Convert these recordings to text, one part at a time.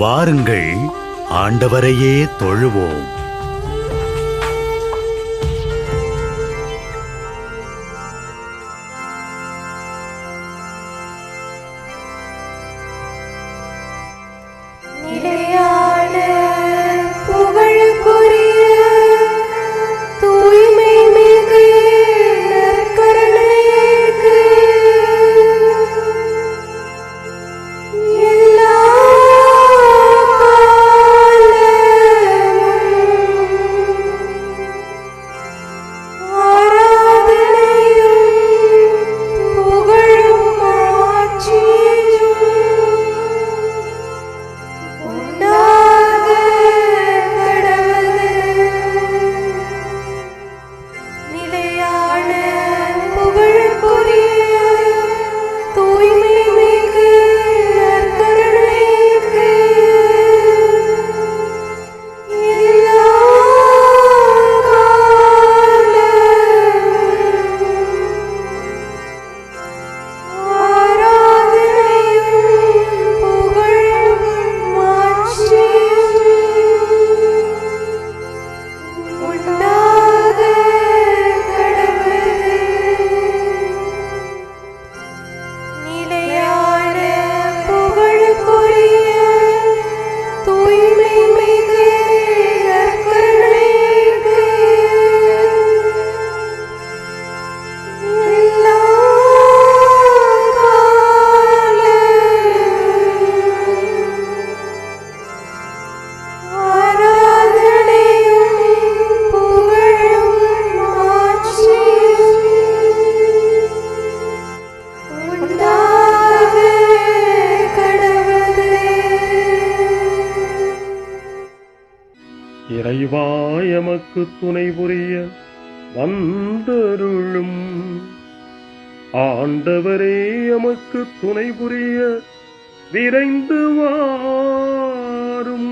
வாருங்கள், ஆண்டவரையே தொழுவோம். இறைவா எமக்கு துணை புரிய வந்தருளும். ஆண்டவரே எமக்கு துணை புரிய விரைந்து வாரும்.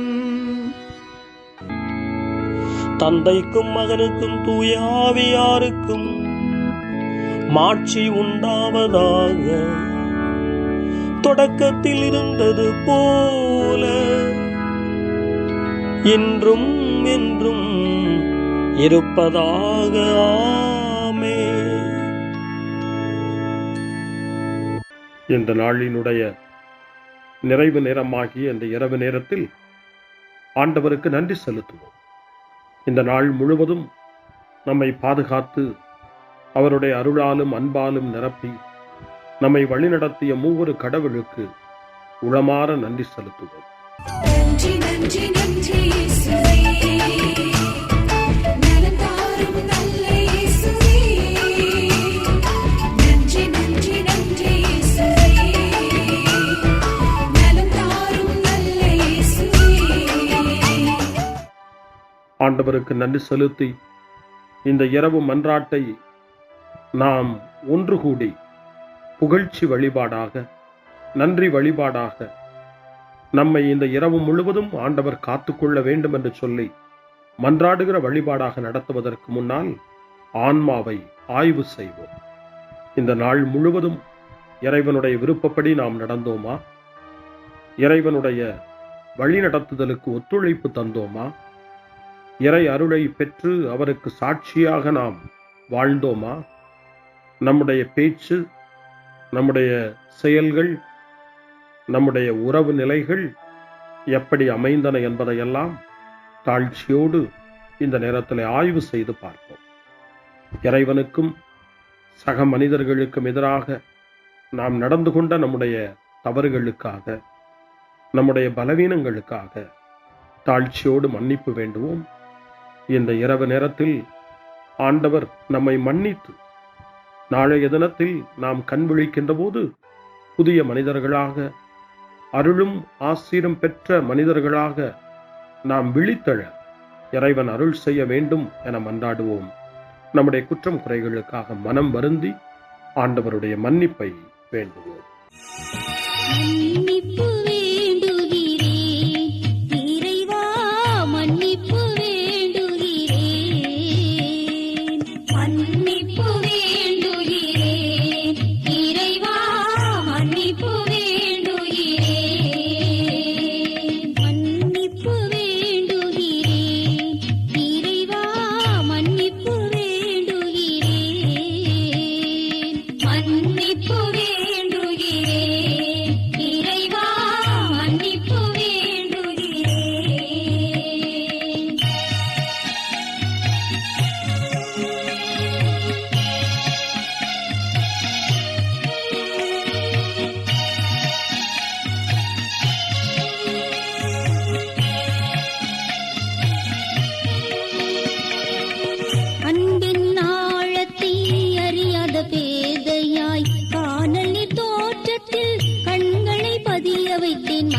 தந்தைக்கும் மகனுக்கும் தூய ஆவியாருக்கும் மாட்சி உண்டாவதாக. தொடக்கத்தில் இருந்தது போல இன்றும் என்றும் இருப்பதாக. ஆமென். இந்த நாளினுடைய நிறைவு நேரமாகிய இந்த இரவு நேரத்தில் ஆண்டவருக்கு நன்றி செலுத்துவோம். இந்த நாள் முழுவதும் நம்மை பாதுகாத்து அவருடைய அருளாலும் அன்பாலும் நிரப்பி நம்மை வழிநடத்திய மூவொரு கடவுளுக்கு உளமாற நன்றி செலுத்துவோம். நன்றி நன்றி நன்றி இயேசுவே, நலம் தாரும் நல்ல இயேசுவே. நன்றி நன்றி நன்றி இயேசுவே, நலம் தாரும் நல்ல இயேசுவே. ஆண்டவருக்கு நன்றி செலுத்தி இந்த இரவு மன்றாட்டை நாம் ஒன்று கூடி புகழ்ச்சி வழிபாடாக, நன்றி வழிபாடாக நம்மை இந்த இரவு முழுவதும் ஆண்டவர் காத்துக்கொள்ள வேண்டும் என்று சொல்லி மன்றாடுகிற வழிபாடாக நடத்துவதற்கு முன்னால் ஆன்மாவை ஆய்வு செய்வோம். இந்த நாள் முழுவதும் இறைவனுடைய விருப்பப்படி நாம் நடந்தோமா? இறைவனுடைய வழிநடத்துதலுக்கு ஒத்துழைப்பு தந்தோமா? இறை அருளை பெற்று அவருக்கு சாட்சியாக நாம் வாழ்ந்தோமா? நம்முடைய பேச்சு, நம்முடைய செயல்கள், நம்முடைய உறவு நிலைகள் எப்படி அமைந்தன என்பதையெல்லாம் தாழ்ச்சியோடு இந்த நேரத்தில் ஆய்வு செய்து பார்ப்போம். இறைவனுக்கும் சக மனிதர்களுக்கும் எதிராக நாம் நடந்து கொண்ட நம்முடைய தவறுகளுக்காக, நம்முடைய பலவீனங்களுக்காக தாழ்ச்சியோடு மன்னிப்பு வேண்டுவோம். இந்த இரவு நேரத்தில் ஆண்டவர் நம்மை மன்னித்து நாளைய தினத்தில் நாம் கண் விழிக்கின்ற போது புதிய மனிதர்களாக, அருளும் ஆசீரும் பெற்ற மனிதர்களாக நாம் விழித்தெழ இறைவன் அருள் செய்ய வேண்டும் என மன்றாடுவோம். நம்முடைய குற்றம் குறைகளுக்காக மனம் வருந்தி ஆண்டவருடைய மன்னிப்பை வேண்டுவோம். மன்னிப்பு வேண்டுகிறேன் இறைவா, மன்னிப்பு வேண்டுகிறேன். மன்னிப்பு வேண்டுகிறேன் இறைவா, மன்னிப்பு வேண்டுகிறேன்.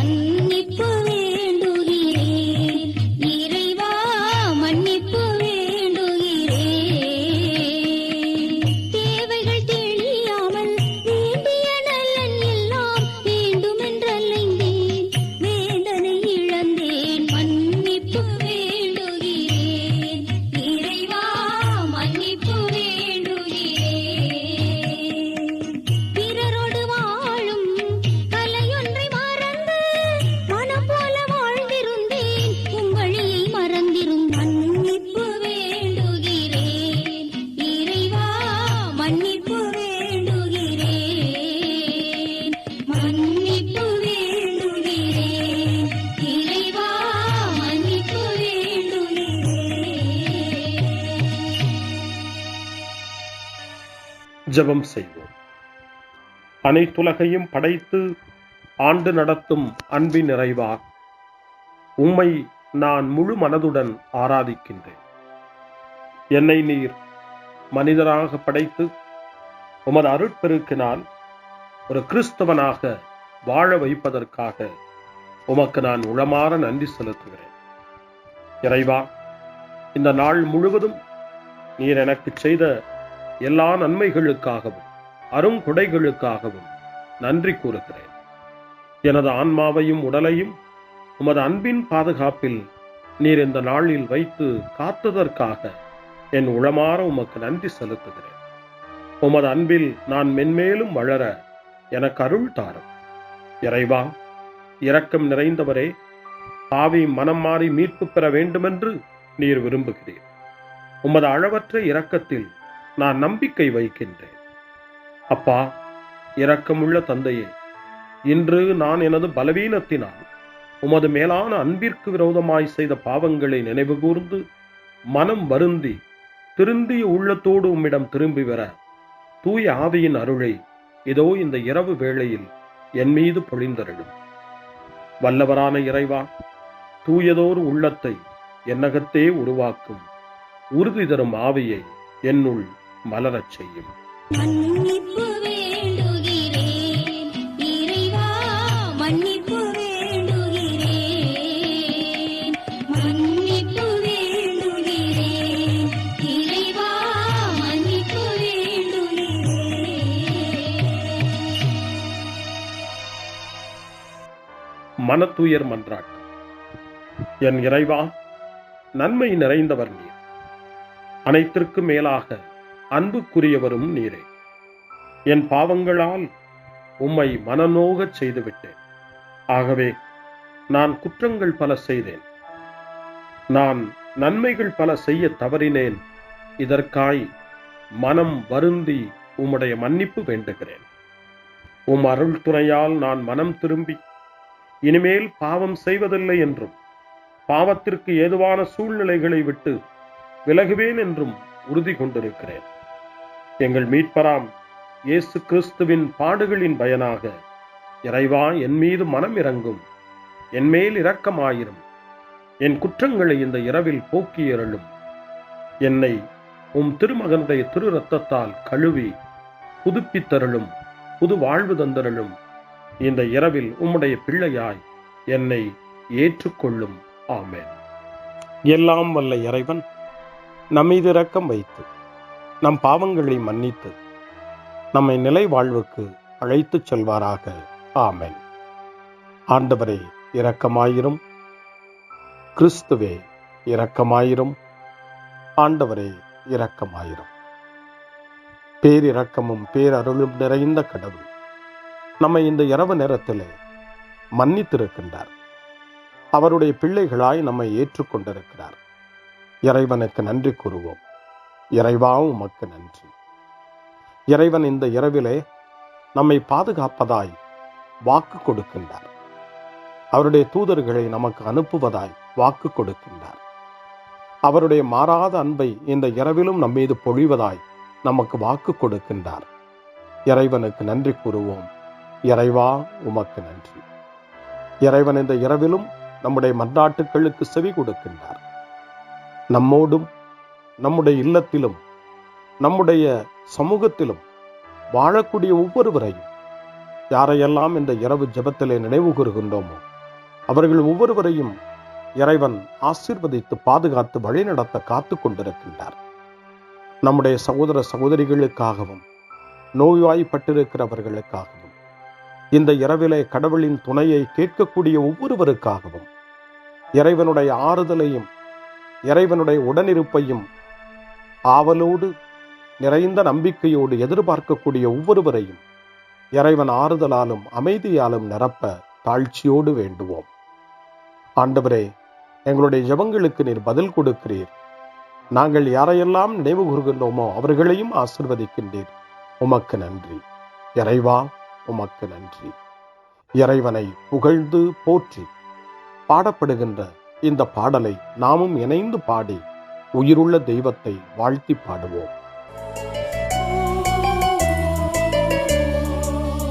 மன்னிப்பு வேண்டுகிறேன் இறைவா மன்னிப்பு வேண்டுகிறேன் தேவைகள் தெரியாமல் வேண்டிய நலன் எல்லாம் வேண்டுமென்றலைந்தேன் வேதனை இழந்தேன் மன்னிப்பு வேண்டுகிறேன் இறைவா மன்னிப்பு வேண்டுகிறேன் பிறரோடு வாழும் கலையொன்றை மறந்து மனம் போல வாழ்ந்திருந்தேன் உம் வழியை மறந்திரும் மன்னிப்பு வேண்டுகிறேன் இறைவா மன்னிப்பு வேண்டுகிறேன் மன்னிப்பு வேண்டுகிறேன் இறைவா மன்னிப்பு வேண்டுகிறேன். ஜெபம் செய்வோம். அனைத்துலகையும் படைத்து ஆண்டு நடத்தும் அன்பின் நிறைவா, உம்மை நான் முழு மனதுடன் ஆராதிக்கின்றேன். என்னை நீர் மனிதராக படைத்து உமது அருட்பெருக்கினால் ஒரு கிறிஸ்தவனாக வாழ வைப்பதற்காக உமக்கு நான் உளமாற நன்றி செலுத்துகிறேன். இறைவா, இந்த நாள் முழுவதும் நீர் எனக்கு செய்த எல்லா நன்மைகளுக்காகவும் அருங்கொடைகளுக்காகவும் நன்றி கூறுகிறேன். எனது ஆன்மாவையும் உடலையும் உமது அன்பின் பாதுகாப்பில் நீர் இந்த நாளில் வைத்து காத்ததற்காக என் உளமாற உமக்கு நன்றி செலுத்துகிறேன். உமது அன்பில் நான் மென்மேலும் வளர எனக்கு அருள் தாரும். இறைவா, இரக்கம் நிறைந்தவரே, பாவி மனம் மாறி மீட்பு பெற வேண்டுமென்று நீர் விரும்புகிறீர். உமது அளவற்ற இரக்கத்தில் நான் நம்பிக்கை வைக்கின்றேன். அப்பா, இரக்கமுள்ள தந்தையே, இன்று நான் எனது பலவீனத்தினால் உமது மேலான அன்பிற்கு விரோதமாய் செய்த பாவங்களை நினைவு கூர்ந்து மனம் வருந்தி திருந்திய உள்ளத்தோடு உம்மிடம் திரும்பி வர தூய ஆவியின் அருளை இதோ இந்த இரவு வேளையில் என் மீது பொழிந்தருளும். வல்லவரான இறைவா, தூயதோர் உள்ளத்தை என்னகத்தே உருவாக்கும் உறுதி தரும் ஆவியை என்னுள் மலரச் செய்யும். மன்னிப்பு வேண்டுகிறேன் இறைவா மன்னிப்பு வேண்டுகிறேன் மன்னிப்பு வேண்டுகிறேன் இறைவா மன்னிப்பு வேண்டுகிறேன். மனத்துயர் மன்றாட்டு. என் இறைவா, நன்மை நிறைந்தவர் நீர், அனைத்திற்கும் மேலாக அன்புக்குரியவரும் நீரே. என் பாவங்களால் உம்மை மனநோகச் செய்துவிட்டேன். ஆகவே நான் குற்றங்கள் பல செய்தேன். நான் நன்மைகள் பல செய்ய தவறினேன். இதற்காய் மனம் வருந்தி உம்முடைய மன்னிப்பு வேண்டுகிறேன். உம் அருள் துணையால் நான் மனம் திரும்பி இனிமேல் பாவம் செய்வதில்லை என்றும் பாவத்திற்கு ஏதுவான சூழ்நிலைகளை விட்டு விலகுவேன் என்றும் உறுதி கொண்டிருக்கிறேன். எங்கள் மீட்பராம் இயேசு கிறிஸ்துவின் பாடுகளின் பயனாக இறைவா, என் மீது மனம் இறங்கும், என் மேல் இரக்கமாயிரும். என் குற்றங்களை இந்த இரவில் போக்கி அருளும். என்னை உம் திருமகனுடைய திரு இரத்தத்தால் கழுவி புதுப்பித்தருளும், புது வாழ்வு தந்தருளும். இந்த இரவில் உம்முடைய பிள்ளையாய் என்னை ஏற்றுக்கொள்ளும். ஆமென். எல்லாம் வல்ல இறைவன் நம்மீது இரக்கம் வைத்து நம் பாவங்களை மன்னித்து நம்மை நிலை வாழ்வுக்கு அழைத்துச் செல்வாராக. ஆமென். ஆண்டவரே இரக்கமாயிரும். கிறிஸ்துவே இரக்கமாயிரும். ஆண்டவரே இரக்கமாயிரும். பேரிரக்கமும் பேரருளும் நிறைந்த கடவுள் நம்மை இந்த இரவு நேரத்திலே மன்னித்திருக்கின்றார். அவருடைய பிள்ளைகளாய் நம்மை ஏற்றுக்கொண்டிருக்கிறார். இறைவனுக்கு நன்றி கூறுவோம். இறைவா, உமக்கு நன்றி. இறைவன் இந்த இரவிலே நம்மை பாதுகாப்பதாய் வாக்கு கொடுக்கின்றார். அவருடைய தூதர்களை நமக்கு அனுப்புவதாய் வாக்கு கொடுக்கின்றார். அவருடைய மாறாத அன்பை இந்த இரவிலும் நம்மீது பொழிவதாய் நமக்கு வாக்கு கொடுக்கின்றார். இறைவனுக்கு நன்றி கூறுவோம். இறைவா, உமக்கு நன்றி. இறைவன் இந்த இரவிலும் நம்முடைய மன்றாட்டுக்களுக்கு செவி கொடுக்கின்றார். நம்மோடும் நம்முடைய இல்லத்திலும் நம்முடைய சமூகத்திலும் வாழக்கூடிய ஒவ்வொருவரையும், யாரையெல்லாம் இந்த இரவு ஜெபத்திலே நினைவு கூறுகின்றோமோ அவர்கள் ஒவ்வொருவரையும் இறைவன் ஆசீர்வதித்து பாதுகாத்து வழிநடத்த காத்து கொண்டிருக்கின்றார். நம்முடைய சகோதர சகோதரிகளுக்காகவும் நோய்வாய்ப்பட்டிருக்கிறவர்களுக்காகவும் இந்த இரவிலே கடவுளின் துணையை கேட்கக்கூடிய ஒவ்வொருவருக்காகவும் இறைவனுடைய ஆறுதலையும் இறைவனுடைய உடனிருப்பையும் ஆவலோடு நிறைந்த நம்பிக்கையோடு எதிர்பார்க்கக்கூடிய ஒவ்வொருவரையும் இறைவன் ஆறுதலாலும் அமைதியாலும் நிரப்ப தாழ்ச்சியோடு வேண்டுவோம். ஆண்டவரே, எங்களுடைய ஜெபங்களுக்கு நீர் பதில் கொடுக்கிறீர். நாங்கள் யாரையெல்லாம் நினைவு கூர்கின்றோமோ அவர்களையும் ஆசிர்வதிக்கின்றீர். உமக்கு நன்றி. இறைவா, உமக்கு நன்றி. இறைவனை புகழ்ந்து போற்றி பாடப்படுகின்ற இந்த பாடலை நாமும் இணைந்து பாடி உயிருள்ள தெய்வத்தை வாழ்த்தி பாடுவோம்.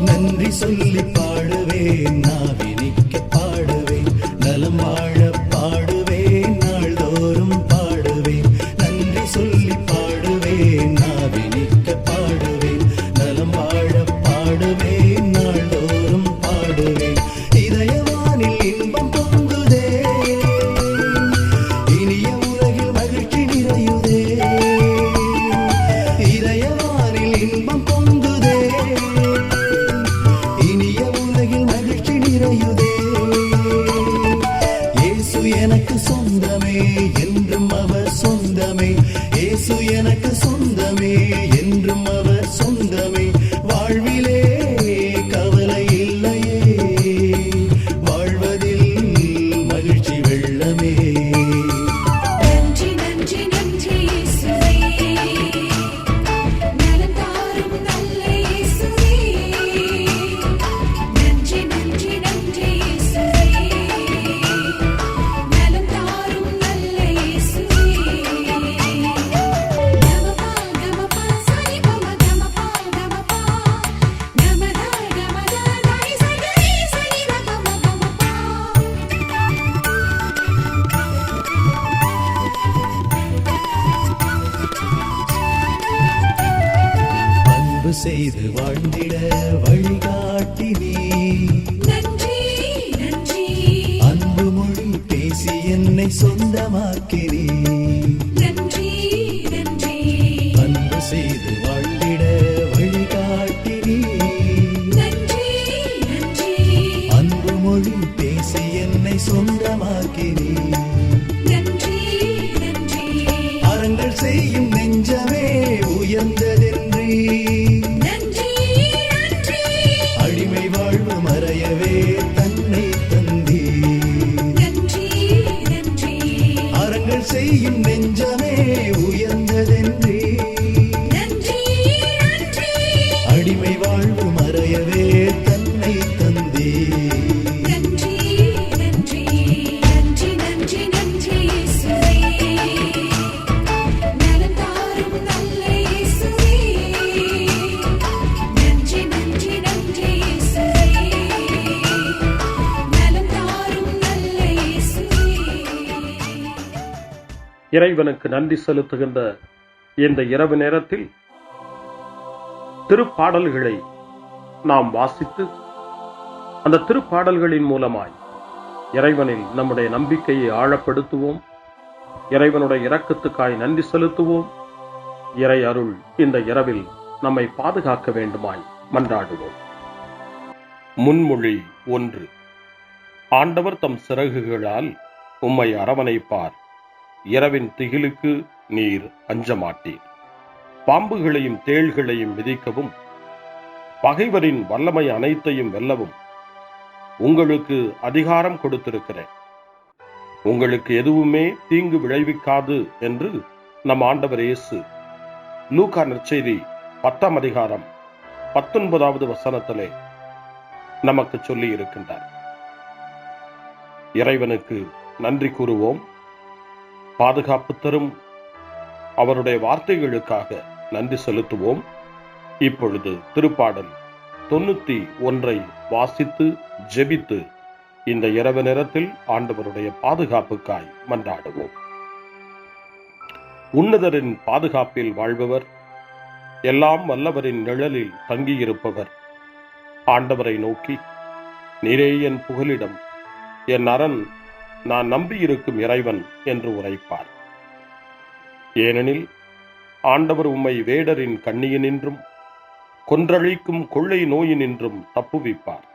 நன்றி சொல்லி பாடுவேன், நாவினிக்க பாடுவேன், நலம் வாழ பாடுவேன், நாள்தோறும் பாடுவேன். நன்றி சொல்லி பாடுவேன், நாவினிக்க பாடுவேன், நலம் வாழ பாடுவேன், நாள்தோறும் பாடுவேன். இதயவானில் இன்பம் பொங்குதே, இனிய உலகில் மகிழ்ச்சி நிறையுதே. இதயவானில் இன்பம் பொங்குதே, இனிய உலகில் மகிழ்ச்சி நிறையுதே. இயேசு எனக்கு சொந்தமே, என்றும் அவர் சொந்தமே. இயேசு எனக்கு சொந்தமே, என்றும் அவர் சொந்தமே. வாழ்விலே கவலை இல்லையே, வாழ்வதில் மகிழ்ச்சி வெள்ளமே. நன்றி நன்றி நன்றி இயேசுவே, நலம் தாரும் நல்ல இயேசுவே. நன்றி நன்றி நன்றி இயேசுவே, நலம் தாரும் நல்ல இயேசுவே. கமபா கமபா சரி பம கமபா கமபா கமதா கமதா தாய் சகரி சரி கமபா கமபா. அன்பு செய்து வாழ்ந்திட வழிகாட்டி நீ, நன்றி நன்றி அன்பு மொழி பேசி என்னை சொந்தமாக்கி நீ. நன்றி நன்றி அன்பு செய்து வாழ்ந்திட வழிகாட்டி நீ, நன்றி நன்றி அன்பு மொழி பேசி என்னை சொந்தமாக்கி நீ. நன்றி நன்றி அறங்கள் செய்யும் நெஞ்சமே உயர்ந்ததென்றி, நன்றி நன்றி அடிமை வாழ்வு மறையவே தன்னை தந்தி. நன்றி நன்றி அறங்கள் செய்யும் நெஞ்சமே உயர்ந்ததென்றி, நன்றி நன்றி அடிமை வாழ்வு மறையவே தன்னை தந்தி. நன்றி நன்றி நன்றி நன்றி நன்றி இயேசுவே, நலம் தாரும் நல்ல இயேசுவே. நன்றி நன்றி நன்றி இயேசுவே, நலம் தாரும் நல்ல இயேசுவே. இறைவனுக்கு நன்றி செலுத்துகின்ற இந்த இரவு நேரத்தில் திருப்பாடல்களை நாம் வாசித்து அந்த திருப்பாடல்களின் மூலமாய் இறைவனில் நம்முடைய நம்பிக்கையை ஆழப்படுத்துவோம். இறைவனுடைய இரக்கத்துக்காய் நன்றி செலுத்துவோம். இறை அருள் இந்த இரவில் நம்மை பாதுகாக்க வேண்டுமாய் மன்றாடுவோம். முன்மொழி 1. ஆண்டவர் தம் சிறகுகளால் உம்மை அரவணைப்பார். இரவின் திகிலுக்கு நீர் அஞ்ச மாட்டீர். பாம்புகளையும் தேள்களையும் மிதிக்கவும் பகைவரின் வல்லமை அனைத்தையும் வெல்லவும் உங்களுக்கு அதிகாரம் கொடுத்திருக்கிறேன். உங்களுக்கு எதுவுமே தீங்கு விளைவிக்காது என்று நம் ஆண்டவர் இயேசு லூக்கா நற்செய்தி 10ஆம் அதிகாரம் 19வது வசனத்திலே நமக்கு சொல்லி இருக்கின்றார். இறைவனுக்கு நன்றி கூறுவோம். பாதுகாப்பு தரும் அவருடைய வார்த்தைகளுக்காக நன்றி செலுத்துவோம். இப்பொழுது திருப்பாடல் 91 வாசித்து ஜெபித்து இந்த இரவு நேரத்தில் ஆண்டவருடைய பாதுகாப்புக்காய் மன்றாடுவோம். உன்னதரின் பாதுகாப்பில் வாழ்பவர், எல்லாம் வல்லவரின் நிழலில் தங்கியிருப்பவர் ஆண்டவரை நோக்கி, நீரே என் புகலிடம், என் அரண், நான் நம்பியிருக்கும் இறைவன் என்று உரைப்பார். ஏனெனில் ஆண்டவர் உம்மை வேடரின் கண்ணியினின்றும் கொன்றழிக்கும் கொள்ளை நோயினின்றும் தப்புவிப்பார்.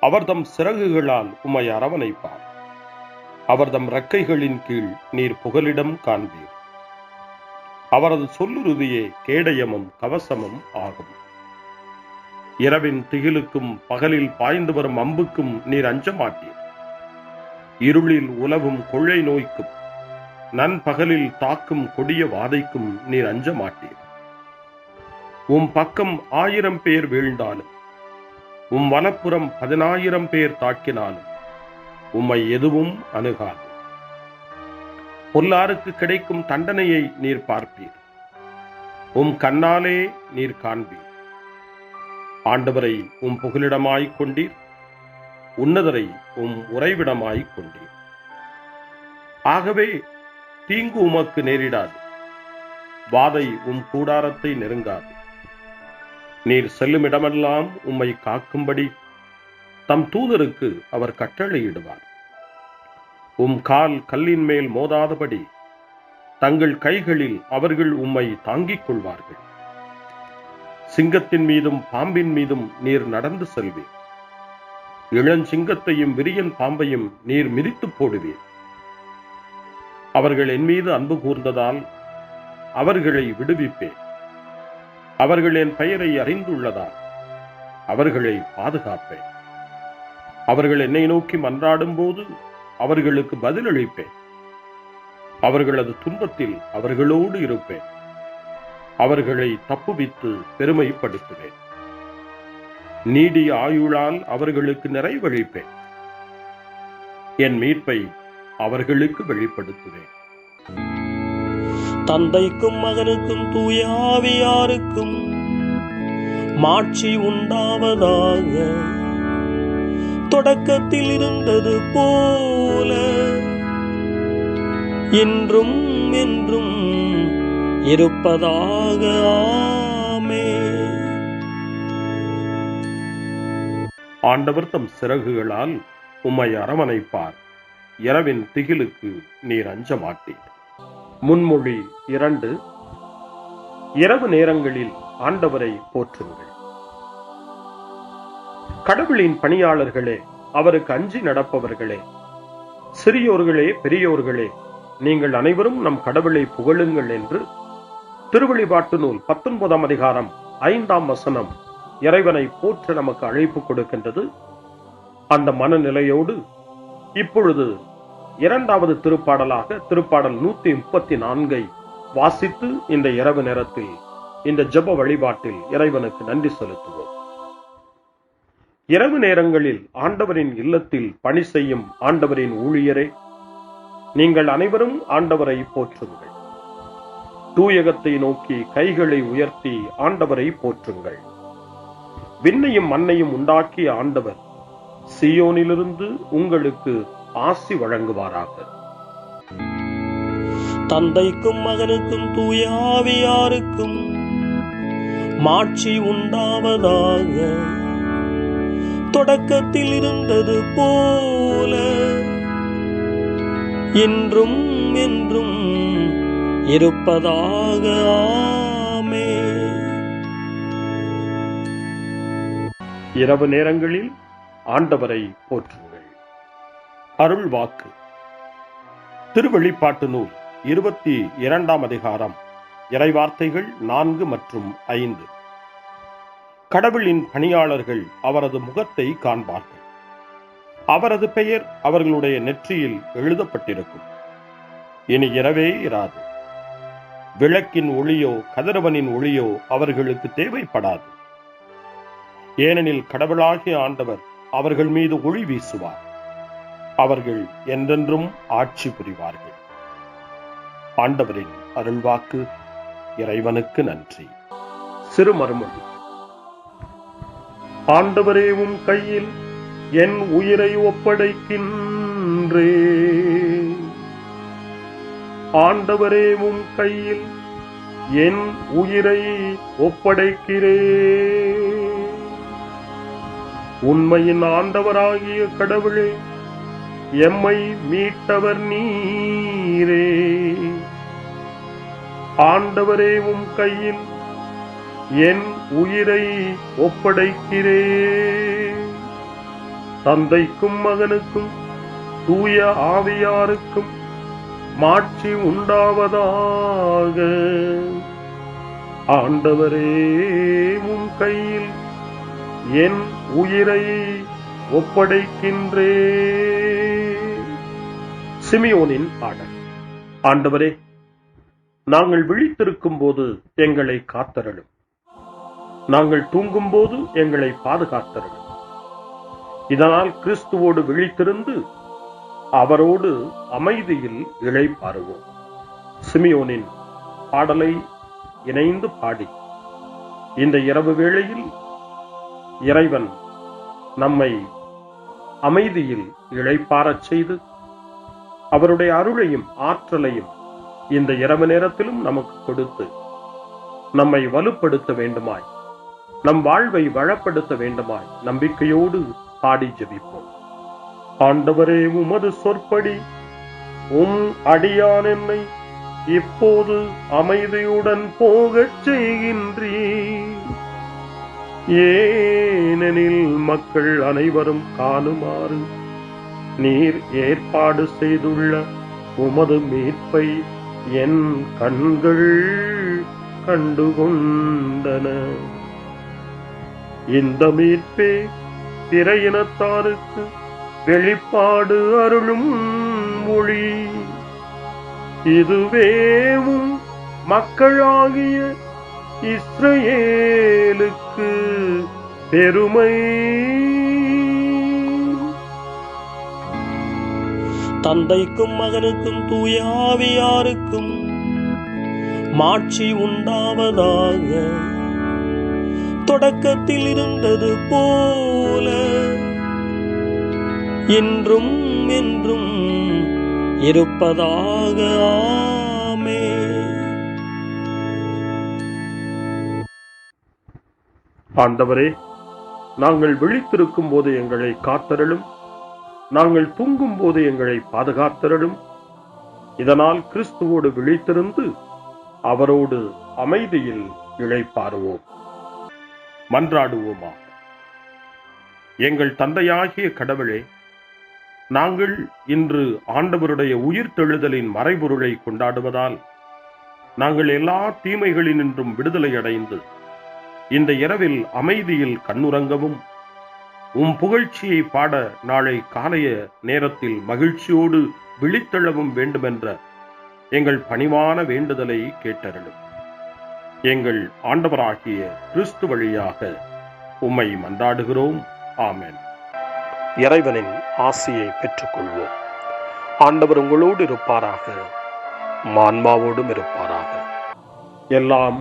அவர்தம் சிறகுகளால் உம்மை அரவணைப்பார். அவர்தம் இறக்கைகளின் கீழ் நீர் புகலிடம் காண்பீர். அவரது சொல்லுறுதியே கேடயமும் கவசமும் ஆகும். இரவின் திகிலுக்கும் பகலில் பாய்ந்து வரும் அம்புக்கும் நீர் அஞ்ச மாட்டீர். இருளில் உலவும் கொள்ளை நோய்க்கும் நண்பகலில் தாக்கும் கொடிய வாதைக்கும் நீர் அஞ்ச மாட்டீர். உம் பக்கம் 1000 பேர் வீழ்ந்தாலும் உம் வலப்புறம் 10,000 பேர் தாக்கினாலும் உம்மை எதுவும் அணுகாது. பொல்லாருக்கு கிடைக்கும் தண்டனையை நீர் பார்ப்பீர். உம் கண்ணாலே நீர் காண்பீர். ஆண்டவரை உம் புகலிடமாய்க் கொண்டீர். உன்னதரை உம் உறைவிடமாய்க் கொண்டீர். ஆகவே தீங்கு உமக்கு நேரிடாது. வாதை உம் கூடாரத்தை நெருங்காது. நீர் செல்லும் இடமெல்லாம் உம்மை காக்கும்படி தம் தூதருக்கு அவர் கட்டளையிடுவார். உம் கால் கல்லின் மேல் மோதாதபடி தங்கள் கைகளில் அவர்கள் உம்மை தாங்கிக் கொள்வார்கள். சிங்கத்தின் மீதும் பாம்பின் மீதும் நீர் நடந்து செல்வீர். இளஞ்சிங்கத்தையும் விரியன் பாம்பையும் நீர் மிதித்து போடுவீர். அவர்கள் என் மீது அன்பு கூர்ந்ததால் அவர்களை விடுவிப்பேன். அவர்கள் என் பெயரை அறிந்துள்ளதால் அவர்களை பாதுகாப்பேன். அவர்கள் என்னை நோக்கி மன்றாடும் போது அவர்களுக்கு பதிலளிப்பேன். அவர்களது துன்பத்தில் அவர்களோடு இருப்பேன். அவர்களை தப்புவித்து பெருமைப்படுத்துவேன். நீடிய ஆயுளால் அவர்களுக்கு நிறைவளிப்பேன். என் மீட்பை அவர்களுக்கு வெளிப்படுத்துவேன். தந்தைக்கும் மகனுக்கும் தூய ஆவியாருக்கும் மாட்சி உண்டாவதாக. தொடக்கத்தில் இருந்தது போல இன்றும் என்றும் இருப்பதாக. ஆமென். ஆண்டவர் தம் சிறகுகளால் உம்மை அரவணைப்பார். இரவின் திகிலுக்கு நீர் அஞ்ச மாட்டீர். முன்மொழி 2. இரவு நேரங்களில் ஆண்டவரை போற்றுங்கள். கடவுளின் பணியாளர்களே, அவருக்கு அஞ்சி நடப்பவர்களே, சிறியோர்களே பெரியோர்களே, நீங்கள் அனைவரும் நம் கடவுளை புகழுங்கள் என்று திருவெளிப்பாட்டு நூல் 19ஆம் அதிகாரம் 5ஆம் வசனம் இறைவனை போற்ற நமக்கு அழைப்பு கொடுக்கின்றது. அந்த மனநிலையோடு இப்பொழுது 2வது திருப்பாடலாக திருப்பாடல் 134 வாசித்து இந்த இரவு நேரத்தில் இந்த ஜெப வழிபாட்டில் இறைவனுக்கு நன்றி செலுத்துவோம். இரவு நேரங்களில் ஆண்டவரின் இல்லத்தில் பணி செய்யும் ஆண்டவரின் ஊழியரே, நீங்கள் அனைவரும் ஆண்டவரை போற்றுங்கள். தூயகத்தை நோக்கி கைகளை உயர்த்தி ஆண்டவரை போற்றுங்கள். விண்ணையும் மண்ணையும் உண்டாக்கிய ஆண்டவர் சீயோனிலிருந்து உங்களுக்கு ஆசி வழங்குவாராக. தந்தைக்கும் மகனுக்கும் தூய ஆவியாருக்கும் மாட்சி உண்டாவதாக. தொடக்கத்தில் இருந்தது போல இன்றும் என்றும் இருப்பதாக. ஆமென். இரவு நேரங்களில் ஆண்டவரை போற்றுங்கள். அருள் வாக்கு. திருவெளிப்பாட்டு நூல் 22ஆம் அதிகாரம் இறைவார்த்தைகள் 4 மற்றும் 5. கடவுளின் பணியாளர்கள் அவரது முகத்தை காண்பார்கள். அவரது பெயர் அவர்களுடைய நெற்றியில் எழுதப்பட்டிருக்கும். இனி இரவே இராது. விளக்கின் ஒளியோ கதிரவனின் ஒளியோ அவர்களுக்கு தேவைப்படாது. ஏனெனில் கடவுளாகிய ஆண்டவர் அவர்கள் மீது ஒளி வீசுவார். அவர்கள் என்றென்றும் ஆட்சி புரிவார்கள். ஆண்டவரின் அருள்வாக்கு. இறைவனுக்கு நன்றி. சிறுமறுமொழி. ஆண்டவரே, உம் கையில் என் உயிரை ஒப்படைக்கின்றேன். ஆண்டவரே, உம் கையில் என் உயிரை ஒப்படைக்கிறேன். உண்மையின் ஆண்டவராகிய கடவுளே, எம்மை மீட்டவர் நீரே. ஆண்டவரே, உம் கையில் என் உயிரை ஒப்படைக்கிறேன். தந்தைக்கும் மகனுக்கும் தூய ஆவியாருக்கும் மாட்சி உண்டாவதாக. ஆண்டவரே, உம் கையில் என் உயிரை ஒப்படைக்கின்றேன். சிமியோனின் பாடல். ஆண்டவரே, நாங்கள் விழித்திருக்கும் போது எங்களை காத்தருளும். நாங்கள் தூங்கும் போது எங்களை பாதுகாத்தருளும். இதனால் கிறிஸ்துவோடு விழித்திருந்து அவரோடு அமைதியில் இளைப்பாறுவோம். சிமியோனின் பாடலை இணைந்து பாடி இந்த இரவு வேளையில் இறைவன் நம்மை அமைதியில் இளைப்பாறச் செய்து அவருடைய அருளையும் ஆற்றலையும் இந்த இரவு நேரத்திலும் நமக்கு கொடுத்து நம்மை வலுப்படுத்த வேண்டுமாய், நம் வாழ்வை வளப்படுத்த வேண்டுமாய் நம்பிக்கையோடு பாடி ஜெபிப்போம். ஆண்டவரே, உமது சொற்படி உம் அடியான் என்னை இப்போது அமைதியுடன் போகச் செய்கின்றீர். ஏனெனில் மக்கள் அனைவரும் காணுமாறு நீர் ஏற்பாடு செய்துள்ள உமது மீட்பை என் கண்கள் கண்டுகொண்டன. இந்த மீட்பே பிற இனத்தாருக்கு வெளிப்பாடு அருளும் மொழி. இதுவேவும் மக்களாகிய இஸ்ரவேலுக்கு பெருமை. தந்தைக்கும் மகனுக்கும் தூய ஆவியாருக்கும் மாட்சி உண்டாவதாக. தொடக்கத்தில் இருந்தது போல இன்றும் என்றும் இருப்பதாக. ஆமென். ஆண்டவரே, நாங்கள் விழித்திருக்கும் போது எங்களை காத்தருளும். நாங்கள் தூங்கும் போது எங்களை பாதுகாத்தருளும். இதனால் கிறிஸ்துவோடு விழித்திருந்து அவரோடு அமைதியில் இளைப்பாறுவோம். மன்றாடுவோமாக. எங்கள் தந்தையாகிய கடவுளே, நாங்கள் இன்று ஆண்டவருடைய உயிர்த்தெழுதலின் மறைபொருளை கொண்டாடுவதால் நாங்கள் எல்லா தீமைகளினின்றும் விடுதலை அடைந்து இந்த இரவில் அமைதியில் கண்ணுறங்கவும் உம் புகழ்ச்சியை பாட நாளை காலைய நேரத்தில் மகிழ்ச்சியோடு விழித்தெழவும் வேண்டுமென்ற எங்கள் பணிவான வேண்டுதலை கேட்டருளும். எங்கள் ஆண்டவராகிய கிறிஸ்து வழியாக உம்மை மன்றாடுகிறோம். ஆமென். இறைவனின் ஆசியை பெற்றுக்கொள்வோம். ஆண்டவர் உங்களோடு இருப்பாராக, ஆன்மாவோடும் இருப்பாராக. எல்லாம்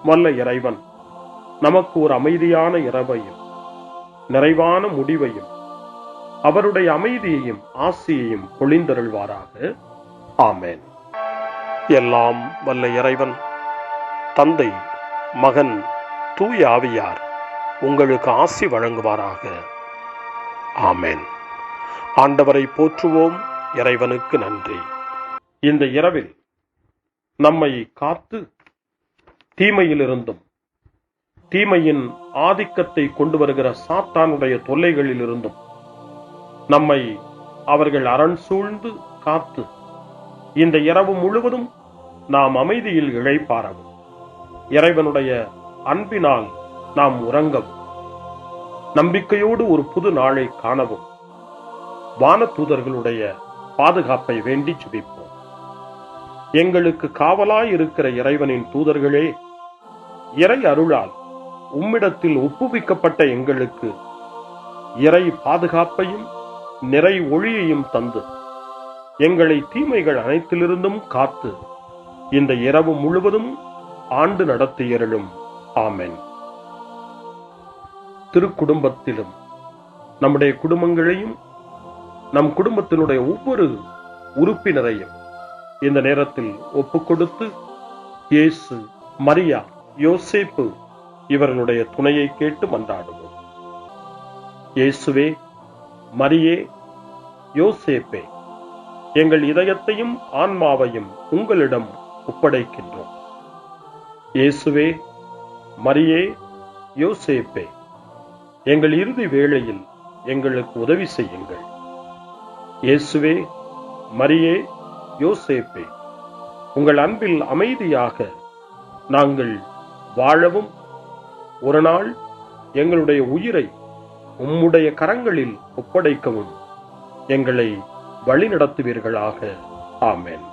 வல்ல இறைவன் நமக்கு ஒரு அமைதியான இரவையும் நிறைவான முடிவையும் அவருடைய அமைதியையும் ஆசியையும் பொழிந்தருள்வாராக. ஆமென். எல்லாம் வல்ல இறைவன் தந்தை, மகன், தூய ஆவியார் உங்களுக்கு ஆசி வழங்குவாராக. ஆமென். ஆண்டவரை போற்றுவோம். இறைவனுக்கு நன்றி. இந்த இரவில் நம்மை காத்து தீமையிலிருந்தும் தீமையின் ஆதிக்கத்தை கொண்டு வருகிற சாத்தானுடைய தொல்லைகளிலிருந்தும் நம்மை அவர்கள் அரண் சூழ்ந்து காத்து இந்த இரவு முழுவதும் நாம் அமைதியில் இளைப்பாறவும், இறைவனுடைய அன்பினால் நாம் உறங்கவும், நம்பிக்கையோடு ஒரு புது நாளை காணவும் வானதூதர்களுடைய பாதுகாப்பை வேண்டி ஜெபிப்போம். எங்களுக்கு காவலாய் இருக்கிற இறைவனின் தூதர்களே, இறை அருளால் உம்மிடத்தில் ஒப்புவிக்கப்பட்ட எங்களுக்கு இறை பாதுகாப்பையும் நிறை ஒளியையும் தந்து எங்களை தீமைகள் அனைத்திலிருந்தும் காத்து இந்த இரவு முழுவதும் ஆண்டு நடத்தியருளும். ஆமென். திருக்குடும்பத்திலும் நம்முடைய குடும்பங்களையும் நம் குடும்பத்தினுடைய ஒவ்வொரு உறுப்பினரையும் இந்த நேரத்தில் ஒப்புக்கொடுத்து இயேசு, மரியா, யோசேப்பு இவர்களுடைய துணையை கேட்டு மன்றாடுவோம். இயேசுவே, மரியே, யோசேப்பே, எங்கள் இதயத்தையும் ஆன்மாவையும் உங்களிடம் ஒப்படைக்கின்றோம். இயேசுவே, மரியே, யோசேப்பே, எங்கள் இறுதி வேளையில் எங்களுக்கு உதவி செய்யுங்கள். இயேசுவே, மரியே, யோசேப்பே, உங்கள் அன்பில் அமைதியாக நாங்கள் வாழவும் ஒரு நாள் எங்களுடைய உயிரை உம்முடைய கரங்களில் ஒப்படைக்கவும் எங்களை வழிநடத்துவீர்களாக. ஆமென்.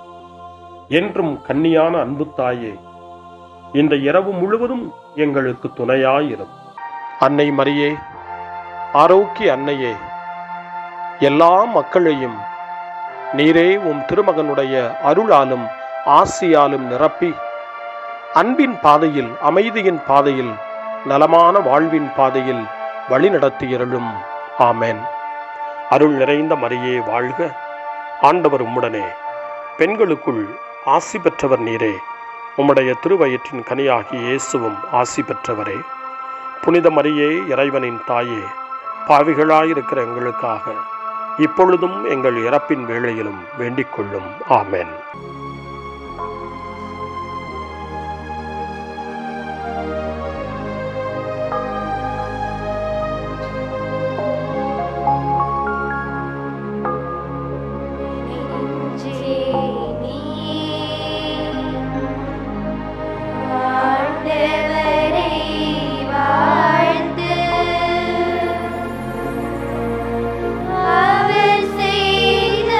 என்றும் கன்னியான அன்பு தாயே, இந்த இரவு முழுவதும் எங்களுக்கு துணையாயிரும். அன்னை மரியே, ஆரோக்கிய அன்னையே, எல்லா மக்களையும் நீரே உம் திருமகனுடைய அருளாலும் ஆசியாலும் நிரப்பி அன்பின் பாதையில், அமைதியின் பாதையில், நலமான வாழ்வின் பாதையில் வழிநடத்தியருளும். ஆமென். அருள் நிறைந்த மரியே வாழ்க, ஆண்டவர் உம்முடனே, பெண்களுக்குள் ஆசி பெற்றவர் நீரே, உம்முடைய திருவயிற்றின் கனியாகிய இயேசுவும் ஆசி பெற்றவரே. புனித மரியே, இறைவனின் தாயே, பாவிகளாயிருக்கிற எங்களுக்காக இப்பொழுதும் எங்கள் இறப்பின் வேளையிலும் வேண்டிக் கொள்ளும். ஆமென். அவர் செய்த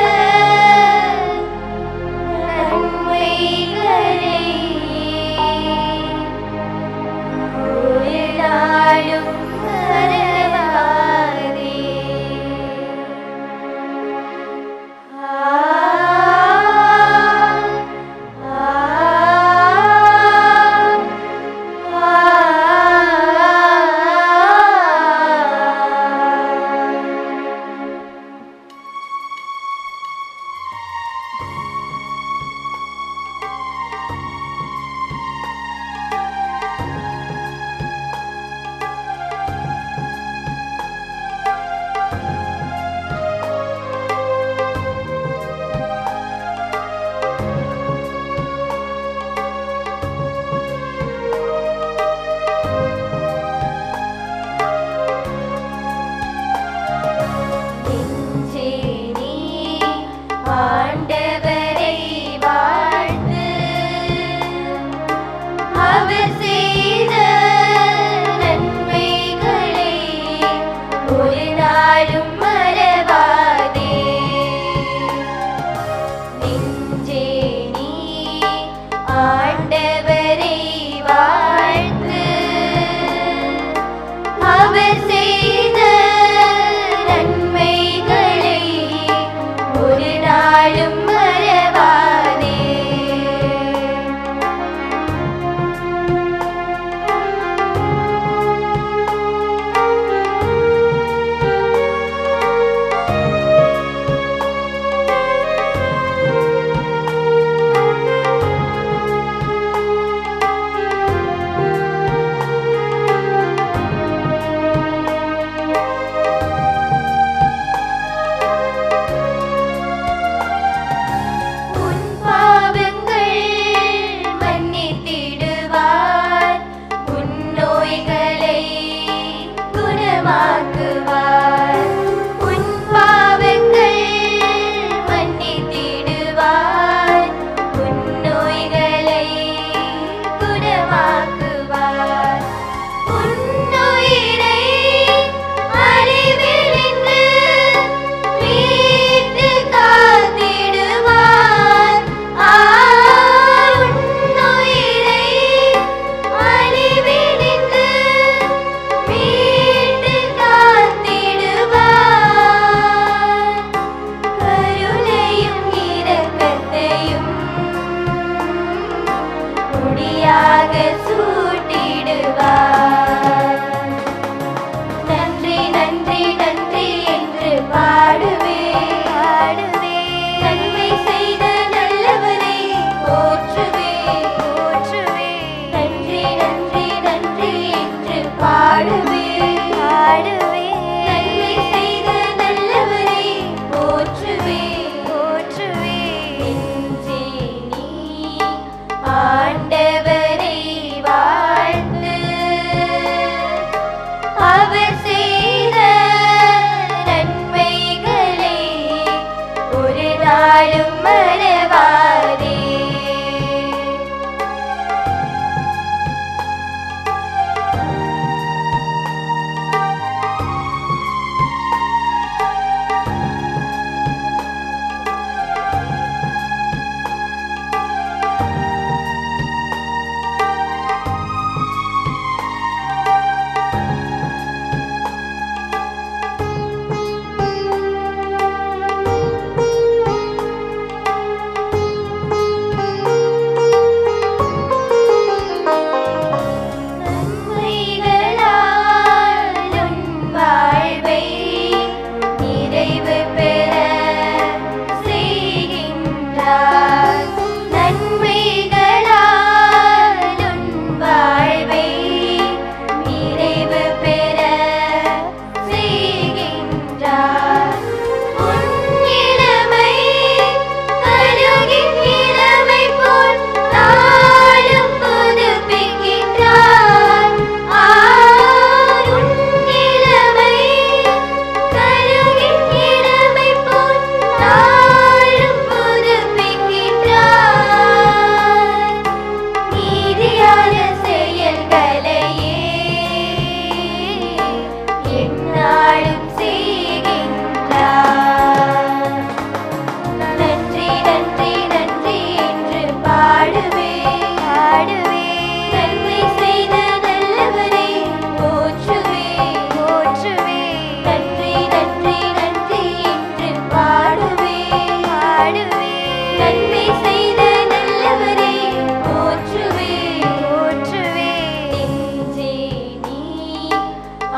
நாளும் மறவாதே.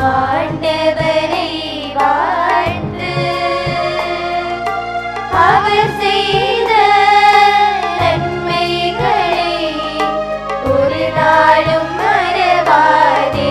ஆண்டவரை வாழ்த்து, அவர் செய்த நன்மைகளை ஒரு நாளும் மறவாதே.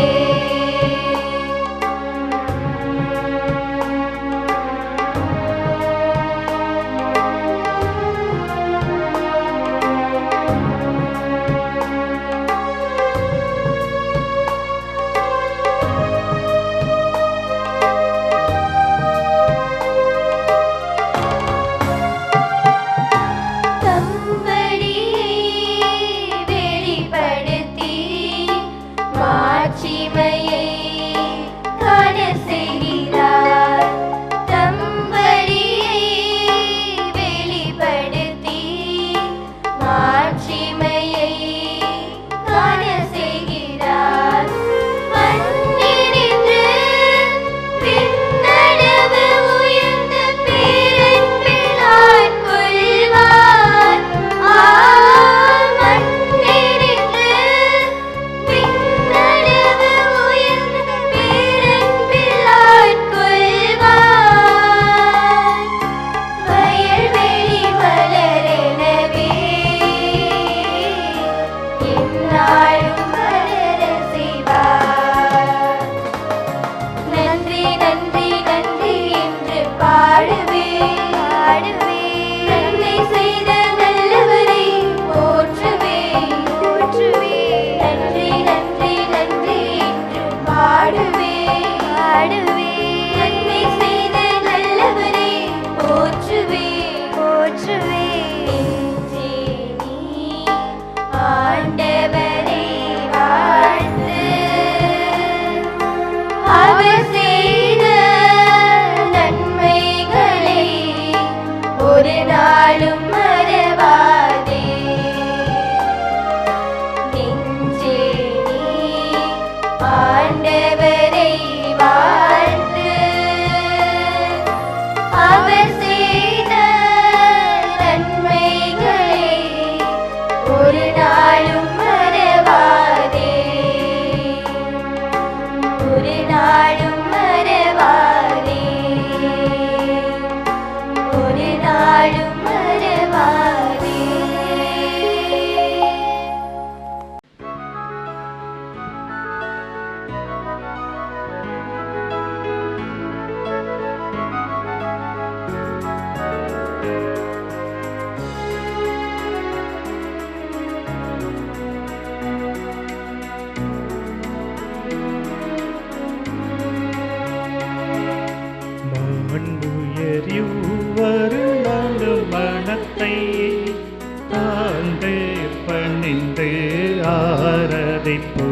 வைத்து ஆராதிப்போ.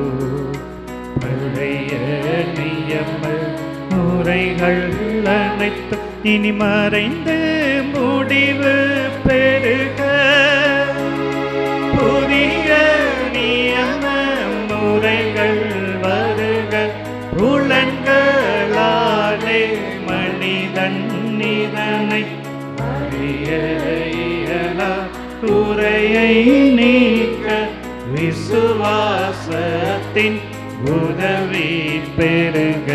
பழைய நியம முறைகள் அனைத்து இனி மறைந்து முடிவு பெருக. புதிய நியம முறைகள் வருக. புலன்களாலே மனிதன் இதனை அறிய இயலா. குறையை நீக்க விசுவாசத்தின் உதவி பெருக.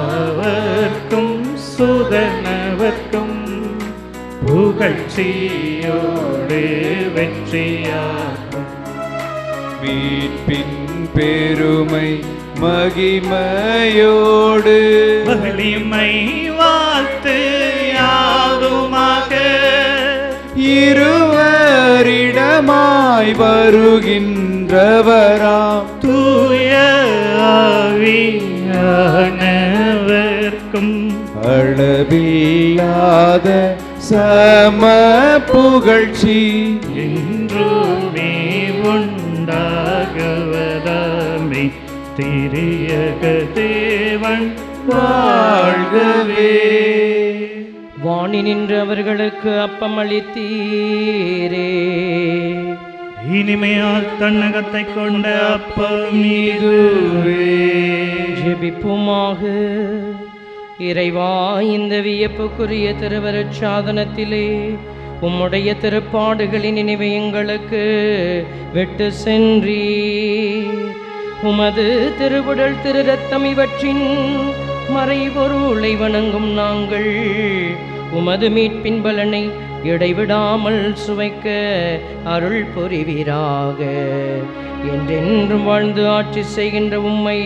பிதாவர்க்கும் சுதனவர்க்கும் புகழ்ச்சியோடு வெற்றியாகும். மீட்பின் பெருமை மகிமையோடு வலிமை வாழ்த்து யாதுமாக. இருவரிடமாய் வருகின்றவராம் தூய ஆவியானவர்க்கும் அளவில்லாத சம புகழ்ச்சி என்றுமே உண்டாகுவதாமே. திரியக தேவன் வாழ்கவே. வாணி நின்று அவர்களுக்கு அப்பம் அளித்தீரே. இனிமையால் தன்னகத்தை கொண்ட அப்பம் இதுவே. ஜெபிப்புமாக. இறைவா, இந்த வியப்புக்குரிய திருவருட் சாதனத்திலே உம்முடைய திருப்பாடுகளின் நினைவை எங்களுக்கு விட்டு சென்றீர். உமது திருவுடல் திரு ரத்தம் இவற்றின் மறைபொருளை வணங்கும் நாங்கள் உமது மீட்பின் பலனை இடைவிடாமல் சுவைக்க அருள் புரிவீராக. என்றென்றும் வாழ்ந்து ஆட்சி செய்கின்ற உம்மை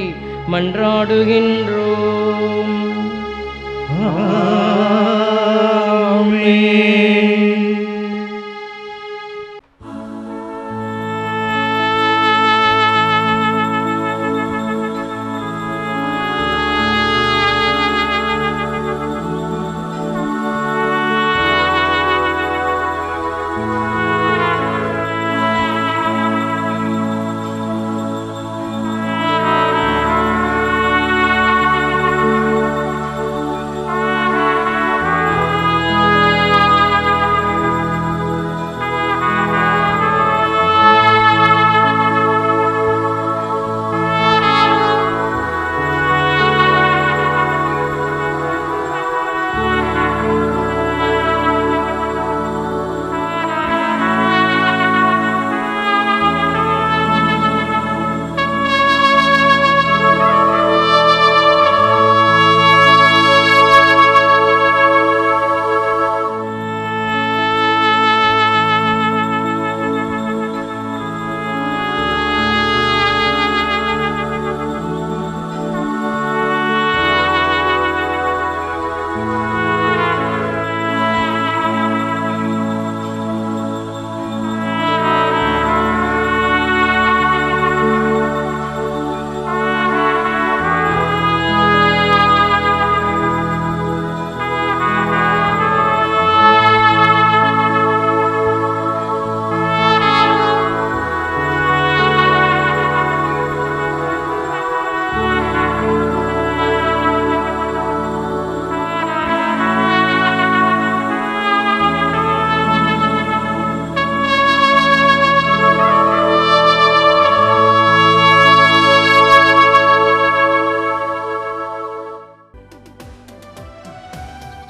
மன்றாடுகின்றோம்.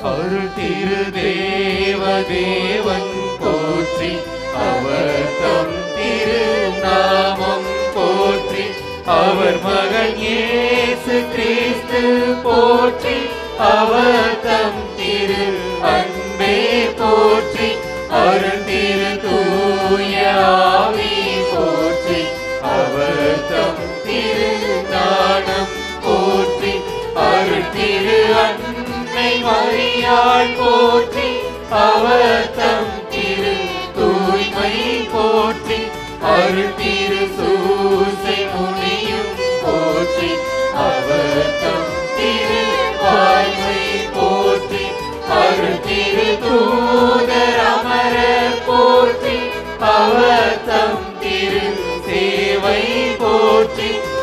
அருள் திரு தேவன் போற்றி. அவர் தம் திரு நாமம் போற்றி. அவர் மகன் இயேசு கிறிஸ்து போற்றி. அவர் தம் திரு அன்பே போற்றி. அருள் திரு தூய ஆவி போற்றி. அவர் தம் திரு ஞானம் போற்றி. அருள் திரு அன்னை மரியாள் போற்றி. அவர் தம் திரு தூய்மை போற்றி. அருள் திரு சூசை முனியும் போற்றி. போற்றி